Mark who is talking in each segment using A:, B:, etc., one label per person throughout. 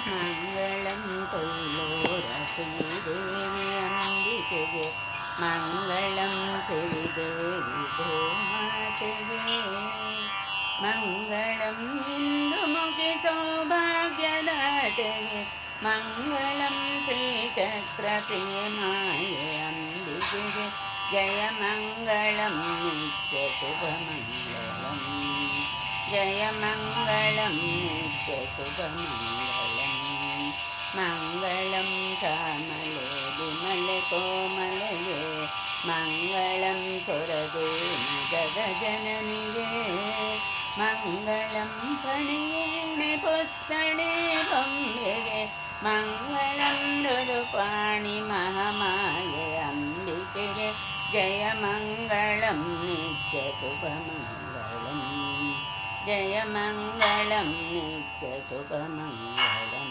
A: ಮಂಗಳಂ ಕೊಲ್ಲೂರ ಶ್ರೀದೇವಿ ಅಂಬಿಕೆಗೆ ಮಂಗಳಂ ಶ್ರೀದೇವಿ ಗೋಮಾತೆಗೆ ಮಂಗಳಂ ಇಂದು ಮುಖಿ ಸೌಭಾಗ್ಯದಾತೆಗೆ ಮಂಗಳಂ ಶ್ರೀಚಕ್ರ ಪ್ರಿಯ ಮಾಯೆ ಅಂಬಿಕೆಗೆ ಜಯ ಮಂಗಳಂ ನಿತ್ಯ ಶುಭ ಮಂಗಳಂ ಜಯ ಮಂಗಳಂ ನಿತ್ಯ ಶುಭ ಮಂಗಳಂ ಮಂಗಳಂ ಶ್ಯಾಮಲೆ ವಿಮಲೆ ಕೋಮಲೆಗೆ ಮಂಗಳಂ ಸುರದೇವಿ ಜಗಜನನಿಗೆ ಮಂಗಳಂ ಕಣಿಯೇಣೆ ಪುತ್ಥಳಿ ಬೊಂಬೆಗೆ ಮಂಗಳಂ ಮೃದುಪಾಣಿ ಮಹಾಮಾಯೆ ಅಂಬಿಕೆಗೆ ಜಯ ಮಂಗಳಂ ನಿತ್ಯ ಶುಭ ಮಂಗಳಂ ಜಯ ಮಂಗಳಂ ನಿತ್ಯ ಶುಭ ಮಂಗಳಂ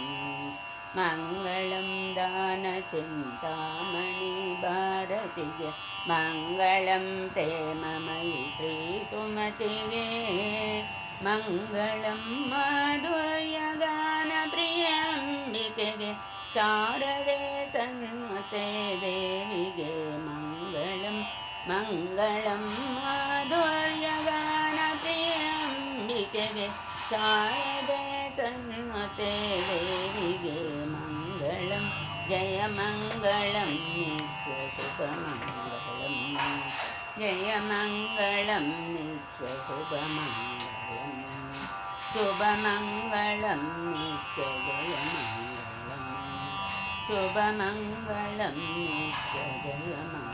A: ಮಂಗಳಂ ದಾನ ಚಿಂತಾಮಣಿ ಭಾರತಿಗೆ ಮಂಗಳಂ ಪ್ರೇಮಮಯಿ ಶ್ರೀ ಸುಮತಿಗೆ ಮಂಗಳಂ ಮಾಧುರ್ಯಗಾನ ಪ್ರಿಯ ಅಂಬಿಕೆಗೆ ಶಾರದೆ ಸನ್ಮತೆ ದೇವಿಗೆ ಮಂಗಳಂ ಮಂಗಳಂ ಮಾಧುರ್ಯಗಾನ ಪ್ರಿಯ ಅಂಬಿಕೆಗೆ ಶಾರದೆ ಸನ್ಮತೆ ದೇವಿಗೆ ಮಂಗಳಂ ಜಯ ಮಂಗಳಂ ನಿತ್ಯ ಶುಭ ಮಂಗಳಂ ಜಯ ಮಂಗಳಂ ನಿತ್ಯ ಶುಭ ಮಂಗಳಂ ಶುಭ ಮಂಗಳಂ ನಿತ್ಯ ಜಯ ಮಂಗಳಂ ಶುಭ ಮಂಗಳಂ ನಿತ್ಯ ಜಯ ಮಂಗಳಂ